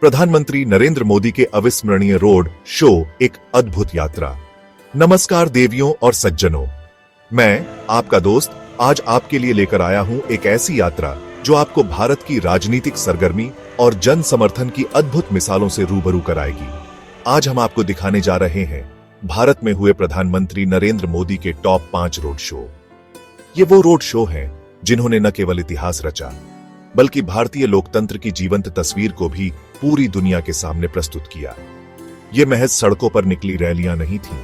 प्रधानमंत्री नरेंद्र मोदी के अविस्मरणीय रोड शो एक अद्भुत यात्रा। नमस्कार देवियों और सज्जनों, मैं आपका दोस्त आज आपके लिए लेकर आया हूं एक ऐसी यात्रा जो आपको भारत की राजनीतिक सरगर्मी और जन समर्थन की अद्भुत मिसालों से रूबरू कराएगी। आज हम आपको दिखाने जा रहे हैं भारत में हुए प्रधानमंत्री नरेंद्र मोदी के टॉप 5 रोड शो। ये वो रोड शो हैं जिन्होंने न केवल इतिहास रचा बल्कि भारतीय लोकतंत्र की जीवंत तस्वीर को भी पूरी दुनिया के सामने प्रस्तुत किया। ये महज सड़कों पर निकली रैलियां नहीं थीं,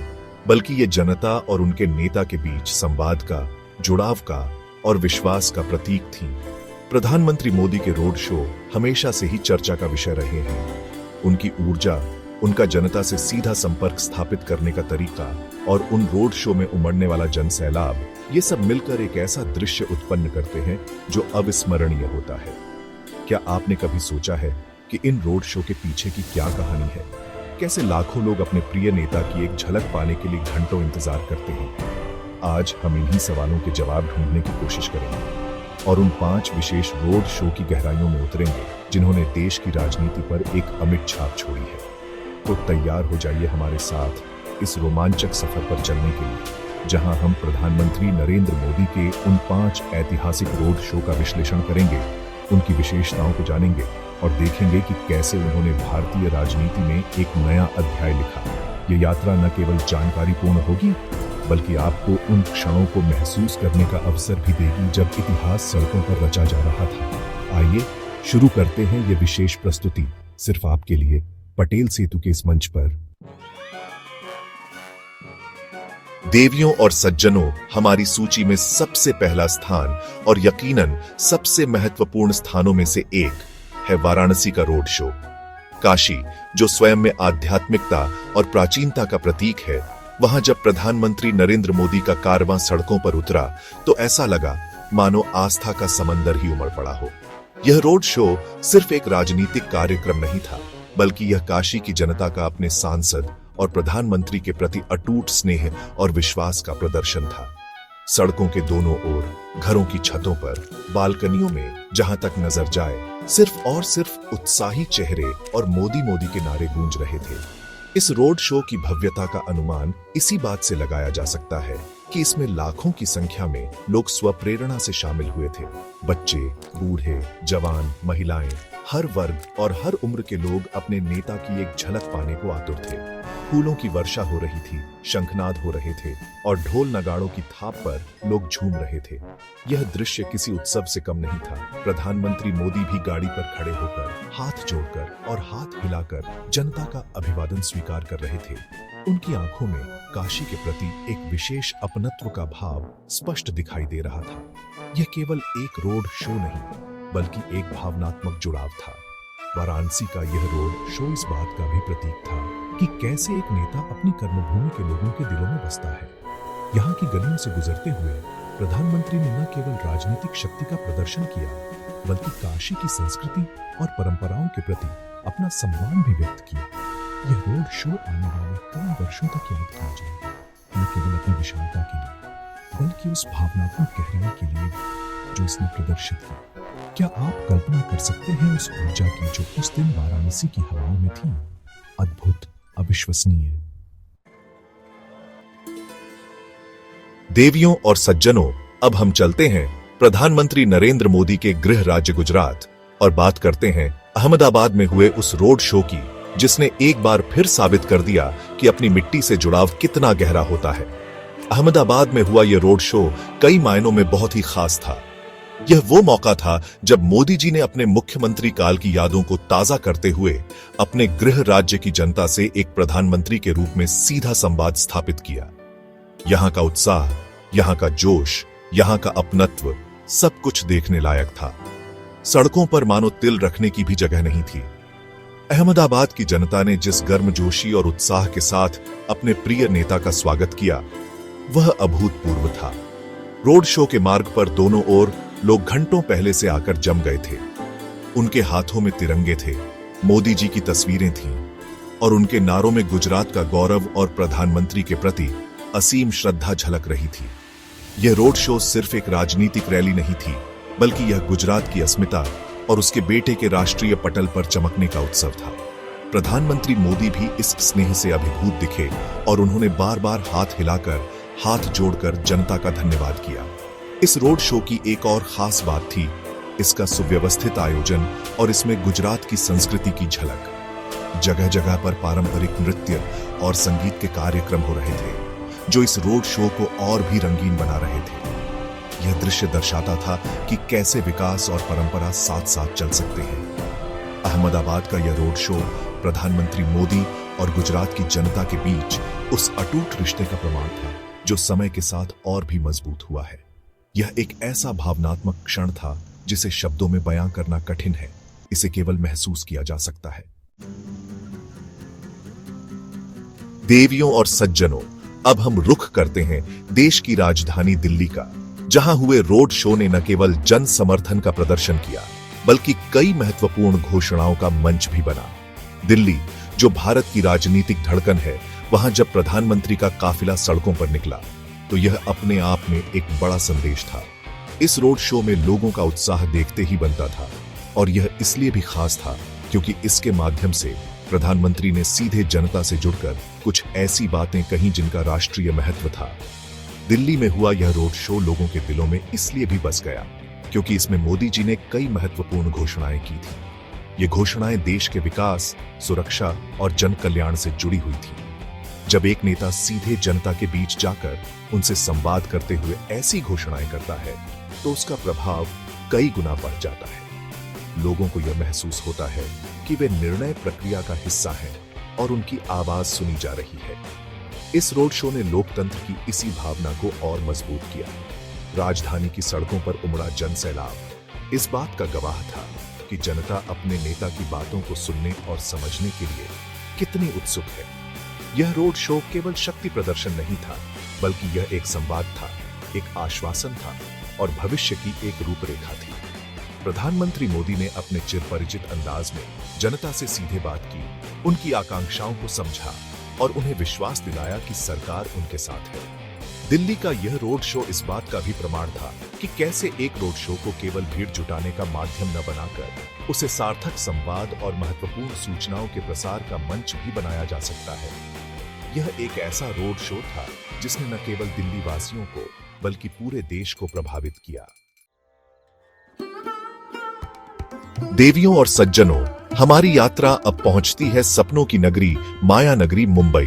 बल्कि ये जनता और उनके नेता के बीच संवाद का, जुड़ाव का और विश्वास का प्रतीक थीं। प्रधानमंत्री मोदी के रोड शो हमेशा से ही चर्चा का विषय रहे हैं। उनकी ऊर्जा, उनका जनता से सीधा संपर्क स्थापित करने का तरीका और उन रोड शो में उमड़ने वाला जनसैलाब, ये सब मिलकर एक ऐसा दृश्य उत्पन्न करते हैं जो अविस्मरणीय होता है। क्या आपने कभी सोचा है कि इन रोड शो के पीछे की क्या कहानी है? कैसे लाखों लोग अपने प्रिय नेता की एक झलक पाने के लिए घंटों इंतजार करते हैं? आज हम इन्हीं सवालों के जवाब ढूंढने की कोशिश करेंगे और उन 5 विशेष रोड शो की गहराइयों में उतरेंगे जिन्होंने देश की राजनीति पर एक अमिट छाप छोड़ी है। तो तैयार हो जाइए हमारे साथ इस रोमांचक सफर पर चलने के लिए, जहां हम प्रधानमंत्री नरेंद्र मोदी के उन 5 ऐतिहासिक रोड शो का विश्लेषण करेंगे, उनकी विशेषताओं को जानेंगे और देखेंगे कि कैसे उन्होंने भारतीय राजनीति में एक नया अध्याय लिखा। ये यात्रा न केवल जानकारीपूर्ण होगी बल्कि आपको उन क्षणों को महसूस करने का अवसर भी देगी जब इतिहास सड़कों पर रचा जा रहा था। आइए शुरू करते हैं ये विशेष प्रस्तुति सिर्फ आपके लिए, पटेल सेतु के इस मंच पर। देवियों और सज्जनों, हमारी सूची में सबसे पहला स्थान और यकीनन सबसे महत्वपूर्ण स्थानों में से एक है वाराणसी का रोड शो। काशी, जो स्वयं में आध्यात्मिकता और प्राचीनता का प्रतीक है, वहां जब प्रधानमंत्री नरेंद्र मोदी का कारवां सड़कों पर उतरा तो ऐसा लगा मानो आस्था का समंदर ही उमड़ पड़ा हो। यह रोड शो सिर्फ एक राजनीतिक कार्यक्रम नहीं था, बल्कि यह काशी की जनता का अपने सांसद और प्रधानमंत्री के प्रति अटूट स्नेह और विश्वास का प्रदर्शन था। सड़कों के दोनों ओर, घरों की छतों पर, बालकनियों में जहां तक नजर जाए, सिर्फ और सिर्फ उत्साही चेहरे और मोदी मोदी के नारे गूंज रहे थे। इस रोड शो की भव्यता का अनुमान इसी बात से लगाया जा सकता है कि इसमें लाखों की संख्या में लोग स्वप्रेरणा से शामिल हुए थे। बच्चे, बूढ़े, जवान, महिलाएं, हर वर्ग और हर उम्र के लोग अपने नेता की एक झलक पाने को आतुर थे। फूलों की वर्षा हो रही थी, शंखनाद हो रहे थे और ढोल नगाड़ों की थाप पर लोग झूम रहे थे। यह दृश्य किसी उत्सव से कम नहीं था। प्रधानमंत्री मोदी भी गाड़ी पर खड़े होकर, हाथ जोड़कर और हाथ हिलाकर जनता का अभिवादन स्वीकार कर रहे थे। उनकी आंखों में काशी के प्रति एक विशेष अपनत्व का भाव स्पष्ट दिखाई दे रहा था। यह केवल एक रोड शो नहीं, बल्कि एक भावनात्मक जुड़ाव था। वाराणसी का यह रोड शो इस बात का भी प्रतीक था कि कैसे एक नेता अपनी कर्मभूमि के लोगों के दिलों में बसता है। यहाँ की गलियों से गुजरते हुए प्रधानमंत्री ने न केवल राजनीतिक शक्ति का प्रदर्शन किया, बल्कि काशी की संस्कृति और परंपराओं के प्रति अपना सम्मान भी व्यक्त किया। यह रोड शो आने वाले कई वर्षों तक याद किया जाएगा, न केवल अपनी विशालता के लिए, बल्कि उस भावनात्मक गहराई के लिए जो इसने प्रदर्शित की। क्या आप कल्पना कर सकते हैं उस ऊर्जा की जो उस दिन वाराणसी की हवाओं में थी? अद्भुत, अविश्वसनीय। देवियों और सज्जनों, अब हम चलते हैं प्रधानमंत्री नरेंद्र मोदी के गृह राज्य गुजरात और बात करते हैं अहमदाबाद में हुए उस रोड शो की, जिसने एक बार फिर साबित कर दिया कि अपनी मिट्टी से जुड़ाव कितना गहरा होता है। अहमदाबाद में हुआ यह रोड शो कई मायनों में बहुत ही खास था। यह वो मौका था जब मोदी जी ने अपने मुख्यमंत्री काल की यादों को ताजा करते हुए अपने गृह राज्य की जनता से एक प्रधानमंत्री के रूप में सीधा संवाद स्थापित किया। यहां का उत्साह, यहां का जोश, यहां का अपनत्व, सब कुछ देखने लायक था। सड़कों पर मानो तिल रखने की भी जगह नहीं थी। अहमदाबाद की जनता ने जिस गर्मजोशी और उत्साह के साथ अपने प्रिय नेता का स्वागत किया, वह अभूतपूर्व था। रोड शो के मार्ग पर दोनों ओर लोग घंटों पहले से आकर जम गए थे। उनके हाथों में तिरंगे थे, मोदी जी की तस्वीरें थीं और उनके नारों में गुजरात का गौरव और प्रधानमंत्री के प्रति असीम श्रद्धा झलक रही थी। यह रोड शो सिर्फ एक राजनीतिक रैली नहीं थी, बल्कि यह गुजरात की अस्मिता, और उसके बेटे के राष्ट्रीय पटल पर चमकने का उत्सव था। प्रधानमंत्री मोदी भी इस स्नेह से अभिभूत दिखे और उन्होंने बार बार हाथ हिलाकर, हाथ जोड़कर जनता का धन्यवाद किया। इस रोड शो की एक और खास बात थी इसका सुव्यवस्थित आयोजन और इसमें गुजरात की संस्कृति की झलक। जगह जगह पर पारंपरिक नृत्य और संगीत के कार्यक्रम हो रहे थे, जो इस रोड शो को और भी रंगीन बना रहे थे। यह दृश्य दर्शाता था कि कैसे विकास और परंपरा साथ साथ चल सकते हैं। अहमदाबाद का यह रोड शो प्रधानमंत्री मोदी और गुजरात की जनता के बीच उस अटूट रिश्ते का प्रमाण था, जो समय के साथ और भी मजबूत हुआ है। यह एक ऐसा भावनात्मक क्षण था जिसे शब्दों में बयां करना कठिन है, इसे केवल महसूस किया जा सकता है। देवियों और सज्जनों, अब हम रुख करते हैं देश की राजधानी दिल्ली का, जहां हुए रोड शो ने न केवल जन समर्थन का प्रदर्शन किया, बल्कि कई महत्वपूर्ण घोषणाओं का मंच भी बना। दिल्ली, जो भारत की राजनीतिक धड़कन है, वहां जब प्रधानमंत्री का काफिला सड़कों पर निकला, तो यह अपने आप में एक बड़ा संदेश था। इस रोड शो में लोगों का उत्साह देखते ही बनता था, और यह इसलिए भी खास था क्योंकि इसके माध्यम से प्रधानमंत्री ने सीधे जनता से जुड़कर कुछ ऐसी बातें कहीं जिनका राष्ट्रीय महत्व था। दिल्ली में हुआ यह रोड शो लोगों के दिलों में इसलिए भी बस गया क्योंकि इसमें मोदी जी ने कई महत्वपूर्ण घोषणाएं की थी। ये घोषणाएं देश के विकास, सुरक्षा और जन कल्याण से जुड़ी हुई थी। जब एक नेता सीधे जनता के बीच जाकर उनसे संवाद करते हुए ऐसी घोषणाएं करता है, तो उसका प्रभाव कई गुना बढ़ जाता है। लोगों को यह महसूस होता है कि वे निर्णय प्रक्रिया का हिस्सा हैं और उनकी आवाज सुनी जा रही है। इस रोड शो ने लोकतंत्र की इसी भावना को और मजबूत किया। राजधानी की सड़कों पर उमड़ा जन सैलाब इस बात का गवाह था कि जनता अपने नेता की बातों को सुनने और समझने के लिए कितनी उत्सुक है। यह रोड शो केवल शक्ति प्रदर्शन नहीं था, बल्कि यह एक संवाद था, एक आश्वासन था और भविष्य की एक रूपरेखा थी। प्रधानमंत्री मोदी ने अपने चिरपरिचित अंदाज में जनता से सीधे बात की, उनकी आकांक्षाओं को समझा और उन्हें विश्वास दिलाया कि सरकार उनके साथ है। दिल्ली का यह रोड शो इस बात का भी प्रमाण था कि कैसे एक रोड शो को केवल भीड़ जुटाने का माध्यम न बनाकर उसे सार्थक संवाद और महत्वपूर्ण सूचनाओं के प्रसार का मंच भी बनाया जा सकता है। यह एक ऐसा रोड शो था जिसने न केवल दिल्ली वासियों को बल्कि पूरे देश को प्रभावित किया। देवियों और सज्जनों, हमारी यात्रा अब पहुंचती है सपनों की नगरी, माया नगरी मुंबई।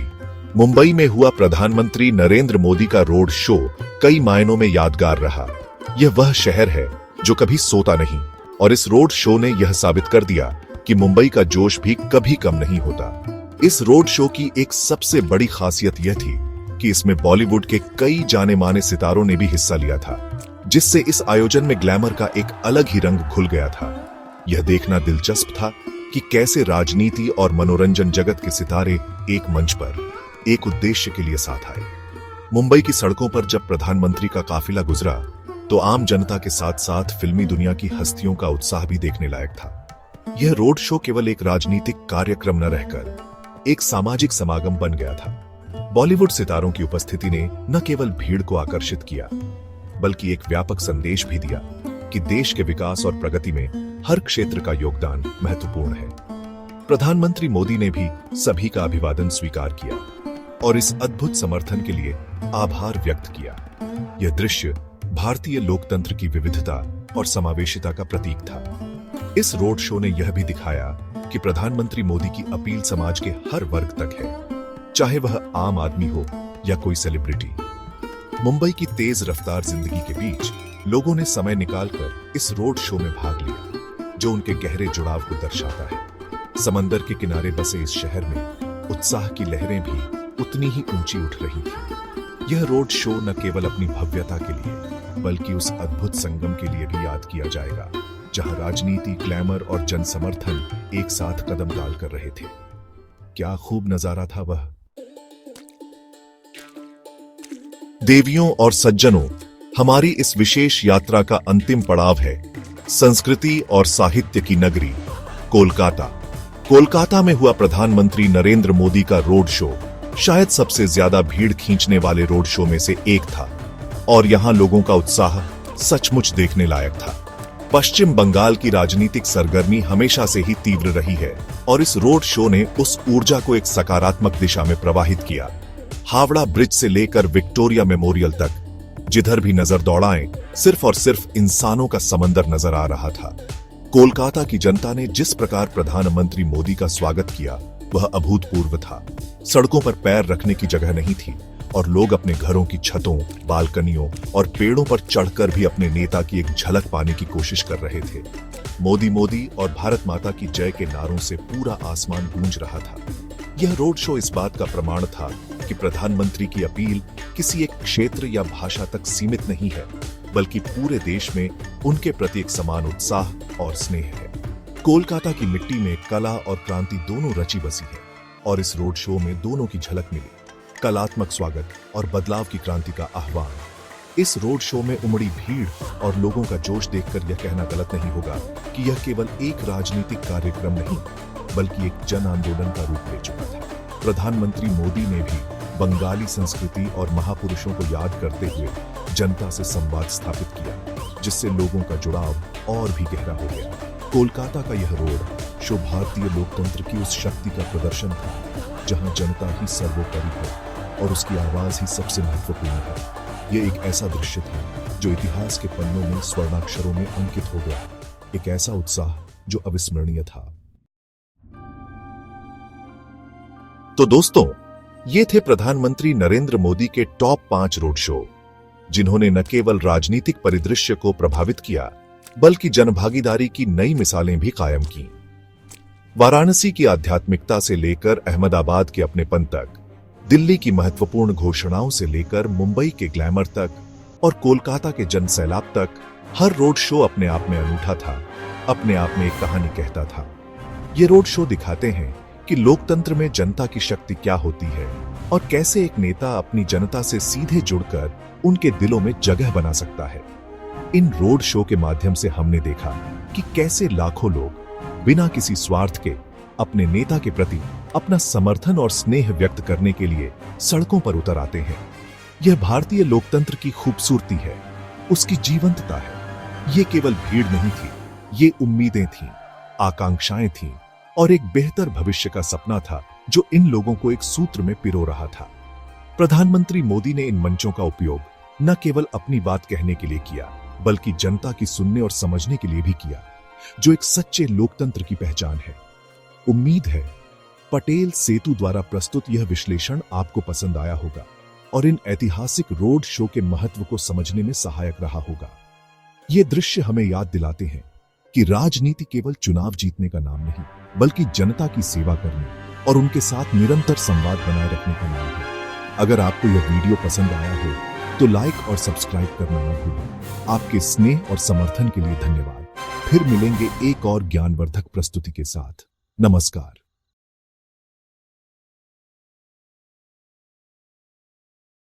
मुंबई में हुआ प्रधानमंत्री नरेंद्र मोदी का रोड शो कई मायनों में यादगार रहा। यह वह शहर है जो कभी सोता नहीं, और इस रोड शो ने यह साबित कर दिया कि मुंबई का जोश भी कभी कम नहीं होता। इस रोड शो की एक सबसे बड़ी खासियत यह थी कि इसमें बॉलीवुड के कई जाने माने सितारों ने भी हिस्सा लिया था, जिससे इस आयोजन में ग्लैमर का एक अलग ही रंग खुल गया था। यह देखना दिलचस्प था कि कैसे राजनीति और मनोरंजन जगत के सितारे एक मंच पर एक उद्देश्य के लिए साथ आए। मुंबई की सड़कों पर जब प्रधानमंत्री का काफिला गुजरा, तो आम जनता के साथ साथ फिल्मी दुनिया की हस्तियों का उत्साह भी देखने लायक था। यह रोड शो केवल एक राजनीतिक कार्यक्रम न रहकर एक सामाजिक समागम बन गया था। बॉलीवुड सितारों की उपस्थिति ने न केवल भीड़ को आकर्षित किया, बल्कि एक व्यापक संदेश भी दिया कि देश के विकास और प्रगति में हर क्षेत्र का योगदान महत्वपूर्ण है। प्रधानमंत्री मोदी ने भी सभी का अभिवादन स्वीकार किया और इस अद्भुत समर्थन के लिए आभार व्यक्त किया। यह दृश्य भारतीय लोकतंत्र की विविधता और समावेशिता का प्रतीक था। इस रोड शो ने यह भी दिखाया कि प्रधानमंत्री मोदी की अपील समाज के हर वर्ग तक है, चाहे वह आम आदमी हो या कोई सेलिब्रिटी। मुंबई की तेज रफ्तार जिंदगी के बीच लोगों ने समय निकालकर इस रोड शो में भाग लिया, जो उनके गहरे जुड़ाव को दर्शाता है। समंदर के किनारे बसे इस शहर में उत्साह की लहरें भी उतनी ही ऊंची उठ रही थी। यह रोड शो न केवल अपनी भव्यता के लिए, बल्कि उस अद्भुत संगम के लिए भी याद किया जाएगा, जहां राजनीति, ग्लैमर और जन समर्थन एक साथ कदम डाल कर रहे थे। क्या खूब नजारा था वह। देवियों और सज्जनों, हमारी इस विशेष यात्रा का अंतिम पड़ाव है संस्कृति और साहित्य की नगरी कोलकाता। कोलकाता में हुआ प्रधानमंत्री नरेंद्र मोदी का रोड शो शायद सबसे ज्यादा भीड़ खींचने वाले रोड शो में से एक था, और यहां लोगों का उत्साह सचमुच देखने लायक था। पश्चिम बंगाल की राजनीतिक सरगर्मी हमेशा से ही तीव्र रही है और इस रोड शो ने उस ऊर्जा को एक सकारात्मक दिशा में प्रवाहित किया। हावड़ा ब्रिज से लेकर विक्टोरिया मेमोरियल तक जिधर भी नजर दौड़ाएं, सिर्फ और सिर्फ इंसानों का समंदर नजर आ रहा था। कोलकाता की जनता ने जिस प्रकार प्रधानमंत्री मोदी का स्वागत किया वह अभूतपूर्व था। सड़कों पर पैर रखने की जगह नहीं थी और लोग अपने घरों की छतों, बालकनियों और पेड़ों पर चढ़कर भी अपने नेता की एक झलक पाने की कोशिश कर रहे थे। मोदी मोदी और भारत माता की जय के नारों से पूरा आसमान गूंज रहा था। यह रोड शो इस बात का प्रमाण था कि प्रधानमंत्री की अपील किसी एक क्षेत्र या भाषा तक सीमित नहीं है, बल्कि पूरे देश में उनके प्रति एक समान उत्साह और स्नेह है। कोलकाता की मिट्टी में कला और क्रांति दोनों रची बसी है और इस रोड शो में दोनों की झलक मिली, कलात्मक स्वागत और बदलाव की क्रांति का आह्वान। इस रोड शो में उमड़ी भीड़ और लोगों का जोश देखकर यह कहना गलत नहीं होगा कि यह केवल एक राजनीतिक कार्यक्रम नहीं, बल्कि एक जन आंदोलन का रूप ले चुका था। प्रधानमंत्री मोदी ने भी बंगाली संस्कृति और महापुरुषों को याद करते हुए जनता से संवाद स्थापित किया, जिससे लोगों का जुड़ाव और भी गहरा हो गया। कोलकाता का यह रोड शो भारतीय लोकतंत्र की उस शक्ति का प्रदर्शन था जहां जनता ही सर्वोपरि है और उसकी आवाज ही सबसे महत्वपूर्ण है। यह एक ऐसा दृश्य था जो इतिहास के पन्नों में स्वर्णाक्षरों में अंकित हो गया, एक ऐसा उत्साह जो अविस्मरणीय था। तो दोस्तों, ये थे प्रधानमंत्री नरेंद्र मोदी के टॉप 5 रोड शो, जिन्होंने न केवल राजनीतिक परिदृश्य को प्रभावित किया, बल्कि जनभागीदारी की नई मिसालें भी कायम की। वाराणसी की आध्यात्मिकता से लेकर अहमदाबाद के अपनेपन तक, दिल्ली की महत्वपूर्ण घोषणाओं से लेकर मुंबई के ग्लैमर तक और कोलकाता के जनसैलाब तक, हर रोड शो अपने आप में अनूठा था, अपने आप में एक कहानी कहता था। ये रोड शो दिखाते हैं कि लोकतंत्र में जनता की शक्ति क्या होती है और कैसे एक नेता अपनी जनता से सीधे जुड़कर उनके दिलों में जगह बना सकता है। इन रोड शो के माध्यम से हमने देखा कि कैसे लाखों लोग बिना किसी स्वार्थ के अपने नेता के प्रति अपना समर्थन और स्नेह व्यक्त करने के लिए सड़कों पर उतर आते हैं। यह भारतीय लोकतंत्र की खूबसूरती है, उसकी जीवंतता है। ये केवल भीड़ नहीं थी, ये उम्मीदें थीं, आकांक्षाएं थीं और एक बेहतर भविष्य का सपना था जो इन लोगों को एक सूत्र में पिरो रहा था। प्रधानमंत्री मोदी ने इन मंचों का उपयोग न केवल अपनी बात कहने के लिए किया, बल्कि जनता की सुनने और समझने के लिए भी किया, जो एक सच्चे लोकतंत्र की पहचान है। उम्मीद है पटेल सेतु द्वारा प्रस्तुत यह विश्लेषण आपको पसंद आया होगा और इन ऐतिहासिक रोड शो के महत्व को समझने में सहायक रहा होगा। ये दृश्य हमें याद दिलाते हैं कि राजनीति केवल चुनाव जीतने का नाम नहीं, बल्कि जनता की सेवा करने और उनके साथ निरंतर संवाद बनाए रखने का नाम है। अगर आपको यह वीडियो पसंद आया हो तो लाइक और सब्सक्राइब करना न भूलें। आपके स्नेह और समर्थन के लिए धन्यवाद। फिर मिलेंगे एक और ज्ञानवर्धक प्रस्तुति के साथ। नमस्कार।